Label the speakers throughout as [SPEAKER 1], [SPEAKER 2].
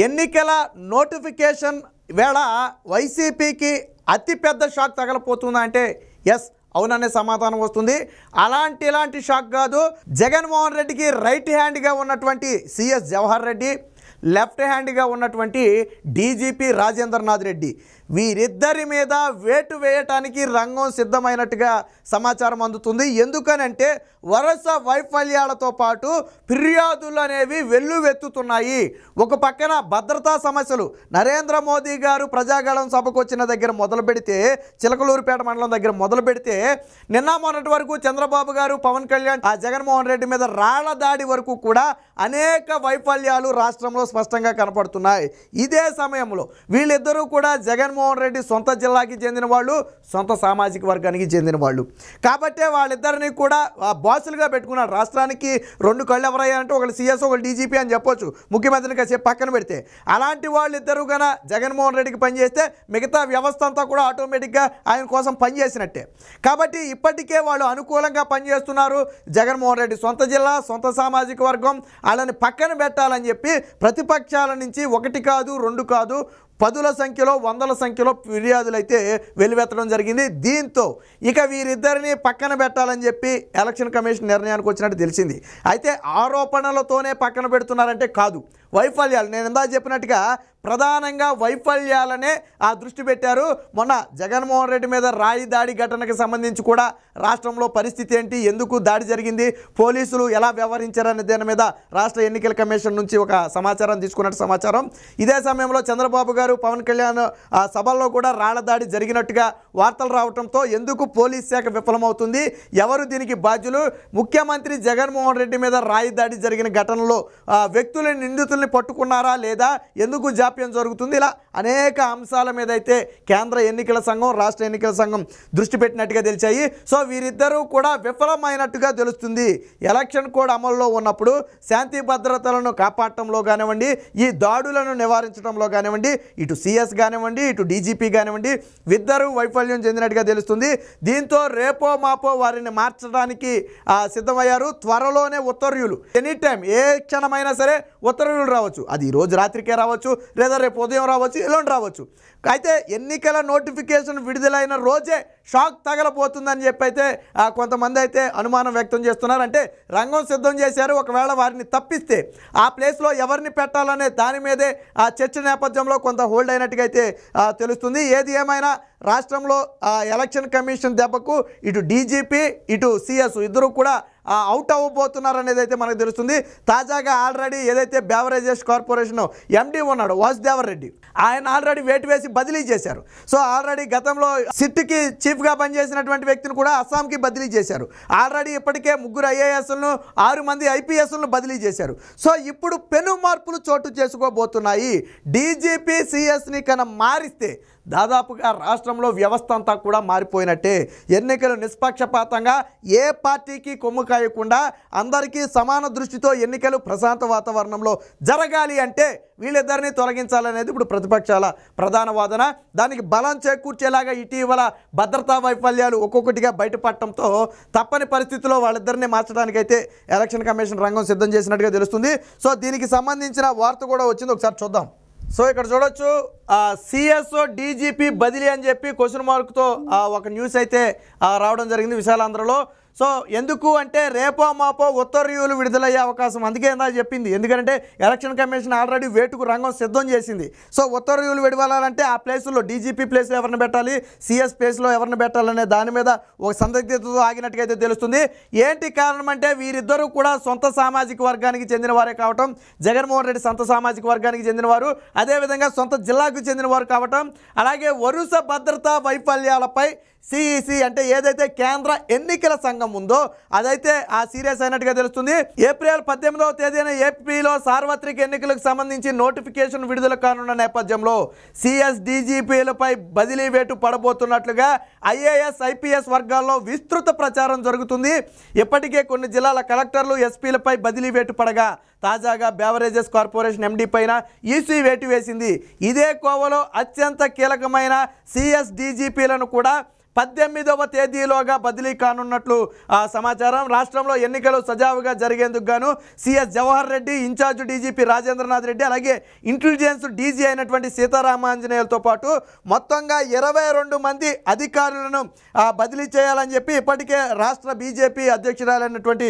[SPEAKER 1] ఎన్నికల నోటిఫికేషన్ వేళ వైసీపీకి అతిపెద్ద షాక్ తగలపోతుందా అంటే ఎస్ అవుననే సమాధానం వస్తుంది. ఇలాంటి షాక్ కాదు. జగన్మోహన్ రెడ్డికి రైట్ హ్యాండ్గా ఉన్నటువంటి సిఎస్ జవహర్ రెడ్డి, లెఫ్ట్ హ్యాండ్గా ఉన్నటువంటి డీజీపీ రాజేంద్రనాథ్ రెడ్డి, వీరిద్దరి మీద వేటు వేయటానికి రంగం సిద్ధమైనట్టుగా సమాచారం అందుతుంది. ఎందుకనంటే వరుస వైఫల్యాలతో పాటు ఫిర్యాదులు అనేవి వెల్లువెత్తుతున్నాయి. ఒక పక్కన భద్రతా సమస్యలు, నరేంద్ర మోదీ గారు ప్రజాగళం సభకు వచ్చిన దగ్గర మొదలు పెడితే, చిలకలూరుపేట మండలం దగ్గర మొదలు పెడితే, నిన్న మొన్నటి వరకు చంద్రబాబు గారు, పవన్ కళ్యాణ్, జగన్మోహన్ రెడ్డి మీద రాళ్ల దాడి వరకు కూడా అనేక వైఫల్యాలు రాష్ట్రంలో స్పష్టంగా కనపడుతున్నాయి. ఇదే సమయంలో వీళ్ళిద్దరూ కూడా జగన్మోహన్ రెడ్డి సొంత జిల్లాకి చెందిన వాళ్ళు, సొంత సామాజిక వర్గానికి చెందిన వాళ్ళు కాబట్టే వాళ్ళిద్దరిని కూడా బాసులుగా పెట్టుకున్నారు. రాష్ట్రానికి రెండు కళ్ళు ఎవరయ్యారంటే ఒకళ్ళు సిఎస్, ఒకళ్ళు డీజీపీ అని చెప్పొచ్చు, ముఖ్యమంత్రిని కాసేపు పక్కన పెడితే. అలాంటి వాళ్ళిద్దరూ కన్నా జగన్మోహన్ రెడ్డికి పనిచేస్తే మిగతా వ్యవస్థ అంతా కూడా ఆటోమేటిక్గా ఆయన కోసం పనిచేసినట్టే. కాబట్టి ఇప్పటికే వాళ్ళు అనుకూలంగా పనిచేస్తున్నారు. జగన్మోహన్ రెడ్డి సొంత జిల్లా, సొంత సామాజిక వర్గం, వాళ్ళని పక్కన పెట్టాలని చెప్పి ప్రతిపక్షాల నుంచి ఒకటి కాదు, రెండు కాదు, పదుల సంఖ్యలో, వందల సంఖ్యలో ఫిర్యాదులు అయితే వెలువెత్తడం జరిగింది. దీంతో ఇక వీరిద్దరిని పక్కన పెట్టాలని చెప్పి ఎలక్షన్ కమిషన్ నిర్ణయానికి వచ్చినట్టు తెలిసింది. అయితే ఆరోపణలతోనే పక్కన పెడుతున్నారంటే కాదు, వైఫల్యాలు, నేను ఇందాక చెప్పినట్టుగా ప్రధానంగా వైఫల్యాలనే దృష్టి పెట్టారు. మొన్న జగన్మోహన్ రెడ్డి మీద రాయి దాడి ఘటనకు సంబంధించి కూడా రాష్ట్రంలో పరిస్థితి ఏంటి, ఎందుకు దాడి జరిగింది, పోలీసులు ఎలా వ్యవహరించారనే దాని మీద రాష్ట్ర ఎన్నికల కమిషన్ నుంచి ఒక సమాచారం తీసుకున్నట్టు సమాచారం. ఇదే సమయంలో చంద్రబాబు గారు, పవన్ కళ్యాణ్ సభల్లో కూడా రాళ్ల దాడి జరిగినట్టుగా వార్తలు రావడంతో ఎందుకు పోలీస్ శాఖ విఫలమవుతుంది, ఎవరు దీనికి బాధ్యులు, ముఖ్యమంత్రి జగన్మోహన్ రెడ్డి మీద రాయి దాడి జరిగిన ఘటనలో వ్యక్తులని, నిందితుల్ని పట్టుకున్నారా లేదా, ఎందుకు జాప్యం జరుగుతుంది, ఇలా అనేక అంశాల మీద అయితే కేంద్ర ఎన్నికల సంఘం, రాష్ట్ర ఎన్నికల సంఘం దృష్టి పెట్టినట్టుగా తెలిసాయి. సో వీరిద్దరూ కూడా విఫలమైనట్టుగా తెలుస్తుంది. ఎలక్షన్ కోడ్ అమల్లో ఉన్నప్పుడు శాంతి భద్రతలను కాపాడటంలో కానివ్వండి, ఈ దాడులను నివారించడంలో కానివ్వండి, ఇటు సిఎస్ కానివ్వండి, ఇటు డీజీపీ కానివ్వండి, ఇద్దరూ వైఫల్యం చెందినట్టుగా తెలుస్తుంది. దీంతో రేపో మాపో వారిని మార్చడానికి సిద్ధమయ్యారు. త్వరలోనే ఉత్తర్వులు, ఎనీ టైం, ఏ క్షణమైనా సరే ఉత్తర్వులు రావచ్చు. అది ఈరోజు రాత్రికే రావచ్చు, లేదా రేపు ఉదయం రావచ్చు, ఎల్లుండి రావచ్చు. అయితే ఎన్నికల నోటిఫికేషన్ విడుదలైన రోజే షాక్ తగలబోతుందని చెప్పి అయితే కొంతమంది అయితే అనుమానం వ్యక్తం చేస్తున్నారు. అంటే రంగం సిద్ధం చేశారు. ఒకవేళ వారిని తప్పిస్తే ఆ ప్లేస్లో ఎవరిని పెట్టాలనే దాని మీదే చర్చ నేపథ్యంలో కొంత హోల్డ్ అయినట్టుగా అయితే తెలుస్తుంది. ఏది ఏమైనా రాష్ట్రంలో ఎలక్షన్ కమిషన్ దెబ్బకు ఇటు డీజీపీ, ఇటు సిఎస్ ఇద్దరు కూడా అవుట్ అవ్వబోతున్నారు అనేది అయితే మనకు తెలుస్తుంది. తాజాగా ఆల్రెడీ ఏదైతే బెవరేజెస్ కార్పొరేషన్ ఎండీ ఉన్నాడు వాసుదేవర్ రెడ్డి, ఆయన ఆల్రెడీ వేటు వేసి బదిలీ చేశారు. సో ఆల్రెడీ గతంలో సిట్కి చీఫ్గా పనిచేసినటువంటి వ్యక్తిని కూడా అస్సాంకి బదిలీ చేశారు. ఆల్రెడీ ఇప్పటికే 3 ఐఏఎస్లను, 6 మంది ఐపీఎస్లను బదిలీ చేశారు. సో ఇప్పుడు పెను మార్పులు చోటు చేసుకోబోతున్నాయి. డీజీపీ సిఎస్ని కన్నా మారిస్తే దాదాపుగా రాష్ట్రంలో వ్యవస్థ అంతా కూడా మారిపోయినట్టే. ఎన్నికలు నిష్పక్షపాతంగా, ఏ పార్టీకి కొమ్ము కాయకుండా అందరికీ సమాన దృష్టితో ఎన్నికలు ప్రశాంత వాతావరణంలో జరగాలి అంటే వీళ్ళిద్దరినీ తొలగించాలనేది ఇప్పుడు ప్రతిపక్షాల ప్రధాన వాదన. దానికి బలం చేకూర్చేలాగా ఇటీవల భద్రతా వైఫల్యాలు ఒక్కొక్కటిగా బయటపడటంతో తప్పని పరిస్థితిలో వాళ్ళిద్దరినీ మార్చడానికైతే ఎలక్షన్ కమిషన్ రంగం సిద్ధం చేసినట్టుగా తెలుస్తుంది. సో దీనికి సంబంధించిన వార్త కూడా వచ్చింది, ఒకసారి చూద్దాం. సో ఇక్కడ చూడొచ్చు, సిఎస్ఓ డీజీపీ బదిలీ అని చెప్పి క్వశ్చన్ మార్క్తో ఒక న్యూస్ అయితే రావడం జరిగింది విశాలాంధ్రలో. సో ఎందుకు అంటే రేపో మాపో ఉత్తర్వులు విడుదలయ్యే అవకాశం, అందుకే ఇందా చెప్పింది. ఎందుకంటే ఎలక్షన్ కమిషన్ ఆల్రెడీ వేటుకు రంగం సిద్ధం చేసింది. సో ఉత్తర్వులు విడవాలంటే ఆ ప్లేసుల్లో డీజీపీ ప్లేస్లో ఎవరిని పెట్టాలి, సిఎస్ ప్లేస్లో ఎవరిని పెట్టాలనే దాని మీద ఒక సందిగ్ధతతో ఆగినట్టుగా అయితే తెలుస్తుంది. ఏంటి కారణం అంటే వీరిద్దరూ కూడా సొంత సామాజిక వర్గానికి చెందిన వారే కావటం, జగన్మోహన్ రెడ్డి సొంత సామాజిక వర్గానికి చెందినవారు, అదేవిధంగా సొంత జిల్లాకు చెందినవారు కావటం, అలాగే వరుస భద్రతా వైఫల్యాలపై సిఈసి అంటే ఏదైతే కేంద్ర ఎన్నికల సంఘం ఉందో అదైతే సీరియస్ అయినట్టుగా తెలుస్తుంది. ఏప్రిల్ 18వ తేదీన ఏపీలో సార్వత్రిక ఎన్నికలకు సంబంధించి నోటిఫికేషన్ విడుదల కానున్న నేపథ్యంలో సిఎస్ డీజీపీలపై బదిలీ వేటు పడబోతున్నట్లుగా ఐఏఎస్, ఐపీఎస్ వర్గాల్లో విస్తృత ప్రచారం జరుగుతుంది. ఇప్పటికే కొన్ని జిల్లాల కలెక్టర్లు, ఎస్పీలపై బదిలీ వేటు పడగా తాజాగా బెవరేజెస్ కార్పొరేషన్ ఎండీ పైన ఈసీ వేటు వేసింది. ఇదే కోవలో అత్యంత కీలకమైన సిఎస్ డీజీపీలను కూడా 18వ తేదీలోగా బదిలీ కానున్నట్లు సమాచారం. రాష్ట్రంలో ఎన్నికలు సజావుగా జరిగేందుకు గాను CS Jawahar Reddy, incharge DGP Rajendranath Reddy, అలాగే ఇంటెలిజెన్స్ డీజీ అయినటువంటి సీతారామాంజనేయులతో పాటు మొత్తంగా 22 మంది అధికారులను బదిలీ చేయాలని చెప్పి ఇప్పటికే రాష్ట్ర బీజేపీ అధ్యక్షురాలైనటువంటి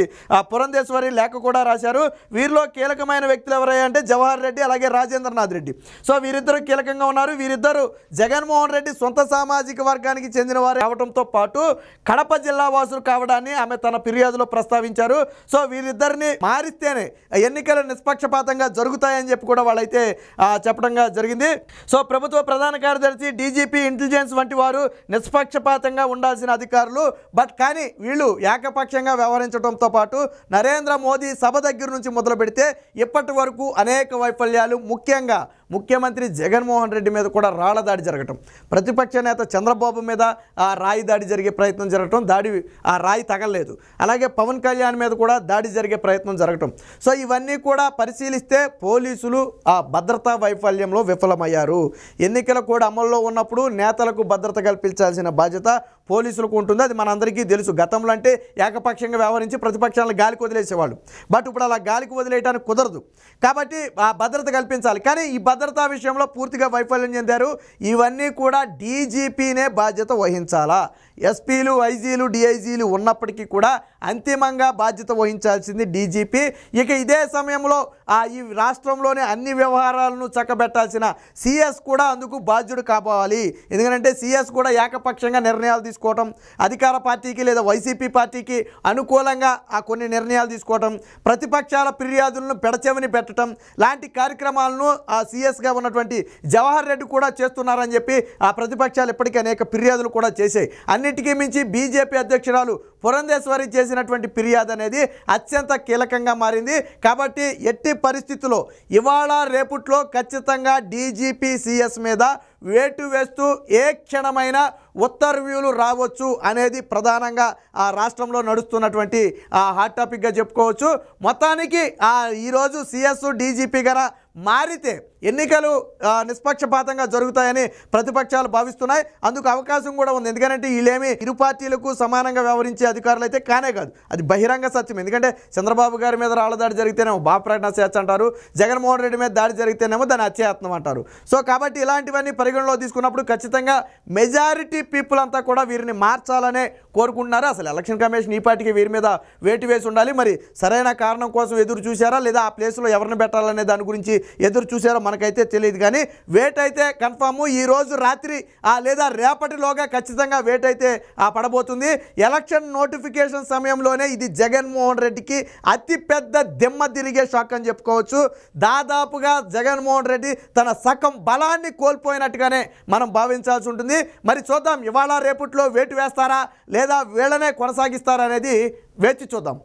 [SPEAKER 1] పురంధేశ్వరి లేఖ కూడా రాశారు. వీరిలో కీలకమైన వ్యక్తులు ఎవరయ్యా అంటే జవహర్ రెడ్డి అలాగే రాజేంద్రనాథ్ రెడ్డి. సో వీరిద్దరు కీలకంగా ఉన్నారు. వీరిద్దరు జగన్మోహన్ రెడ్డి సొంత సామాజిక వర్గానికి చెందిన వారు అవడంతో పాటు కడప జిల్లా వాసులు కావడాన్ని ఆమె తన ఫిర్యాదులో ప్రస్తావించారు. సో వీరిద్దరిని మారిస్తేనే ఎన్నికలు నిష్పక్షపాతంగా జరుగుతాయని చెప్పి కూడా వాళ్ళైతే చెప్పడంగా జరిగింది. సో ప్రభుత్వ ప్రధాన కార్యదర్శి, డీజీపీ, ఇంటెలిజెన్స్ వంటి వారు నిష్పక్షపాతంగా ఉండాల్సిన అధికారులు. కానీ వీళ్ళు ఏకపక్షంగా వ్యవహరించడంతో పాటు నరేంద్ర మోదీ సభ దగ్గర నుంచి మొదలు పెడితే ఇప్పటి వరకు అనేక వైఫల్యాలు, ముఖ్యంగా ముఖ్యమంత్రి జగన్మోహన్ రెడ్డి మీద కూడా రాళ్ల దాడి జరగటం, ప్రతిపక్ష నేత చంద్రబాబు మీద రాయి దాడి జరిగే ప్రయత్నం జరగటం, రాయి తగలలేదు. అలాగే పవన్ కళ్యాణ్ మీద కూడా దాడి జరిగే ప్రయత్నం జరగటం. సో ఇవన్నీ కూడా పరిశీలిస్తే పోలీసులు భద్రతా వైఫల్యంలో విఫలమయ్యారు. ఎన్నికల కోడ్ అమల్లో ఉన్నప్పుడు నేతలకు భద్రత కల్పించాల్సిన బాధ్యత పోలీసులకు ఉంటుంది. అది మనందరికీ తెలుసు. గతంలో అంటే ఏకపక్షంగా వ్యవహరించి ప్రతిపక్షాలను గాలికి వదిలేసేవాళ్ళు. బట్ ఇప్పుడు అలా గాలికి వదిలేయడానికి కుదరదు. కాబట్టి భద్రత కల్పించాలి. కానీ ఈ భద్రతా విషయంలో పూర్తిగా వైఫల్యం చెందారు. ఇవన్నీ కూడా డీజీపీనే బాధ్యత వహించాలా? ఎస్పీలు, ఐజీలు, డిఐజీలు ఉన్నప్పటికీ కూడా అంతిమంగా బాధ్యత వహించాల్సింది డీజీపీ. ఇక ఇదే సమయంలో ఈ రాష్ట్రంలోని అన్ని వ్యవహారాలను చక్కబెట్టాల్సిన సిఎస్ కూడా అందుకు బాధ్యుడు కావాలి. ఎందుకంటే సిఎస్ కూడా ఏకపక్షంగా నిర్ణయాలు తీసుకోవటం, అధికార పార్టీకి లేదా వైసీపీ పార్టీకి అనుకూలంగా కొన్ని నిర్ణయాలు తీసుకోవటం, ప్రతిపక్షాల ఫిర్యాదులను పెడచెవిని పెట్టడం లాంటి కార్యక్రమాలను సిఎస్గా ఉన్నటువంటి జవహర్ రెడ్డి కూడా చేస్తున్నారని చెప్పి ప్రతిపక్షాలు ఇప్పటికీ అనేక ఫిర్యాదులు కూడా చేశాయి. అన్నిటికీ మించి బీజేపీ అధ్యక్షురాలు పురంధేశ్వరి చేసినటువంటి ఫిర్యాదు అనేది అత్యంత కీలకంగా మారింది. కాబట్టి ఎట్టి పరిస్థితుల్లో ఇవాళ రేపట్లో ఖచ్చితంగా డీజీపీ సిఎస్ మీద వేటు వేస్తూ ఏ క్షణమైన ఉత్తర్వులు రావచ్చు అనేది ప్రధానంగా రాష్ట్రంలో నడుస్తున్నటువంటి హాట్ టాపిక్గా చెప్పుకోవచ్చు. మొత్తానికి ఈరోజు సిఎస్ డీజీపీ గారా మారితే ఎన్నికలు నిష్పక్షపాతంగా జరుగుతాయని ప్రతిపక్షాలు భావిస్తున్నాయి. అందుకు అవకాశం కూడా ఉంది. ఎందుకంటే వీళ్ళేమి ఇరు పార్టీలకు సమానంగా వ్యవహరించే అధికారులు అయితే కానే కాదు. అది బహిరంగ సత్యం. ఎందుకంటే చంద్రబాబు గారి మీద రాళ్ల దాడి జరిగితేనేమో బాపరాయణ హత్య అంటారు, జగన్మోహన్ రెడ్డి మీద దాడి జరిగితేనేమో దాన్ని హత్యాయత్నం అంటారు. సో కాబట్టి ఇలాంటివన్నీ పరిగణలో తీసుకున్నప్పుడు ఖచ్చితంగా మెజారిటీ పీపుల్ అంతా కూడా వీరిని మార్చాలనే కోరుకుంటున్నారు. అసలు ఎలక్షన్ కమిషన్ ఈ పార్టీకి వీరి మీద వేటు వేసి ఉండాలి. మరి సరైన కారణం కోసం ఎదురు చూశారా లేదా ఆ ప్లేస్లో ఎవరిని పెట్టాలనే దాని గురించి ఎదురు చూశారో మనకైతే తెలియదు. కానీ వేట్ అయితే కన్ఫామ్ ఈ రోజు రాత్రి లేదా రేపటిలోగా ఖచ్చితంగా వేట్ అయితే పడబోతుంది. ఎలక్షన్ నోటిఫికేషన్ సమయంలోనే ఇది జగన్మోహన్ రెడ్డికి అతిపెద్ద దిమ్మ తిరిగే షాక్ అని చెప్పుకోవచ్చు. దాదాపుగా జగన్మోహన్ రెడ్డి తన సగం బలాన్ని కోల్పోయినట్టుగానే మనం భావించాల్సి ఉంటుంది. మరి చూద్దాం ఇవాళ రేపట్లో వేటు వేస్తారా లేదా వీళ్ళనే కొనసాగిస్తారా అనేది వేచి చూద్దాం.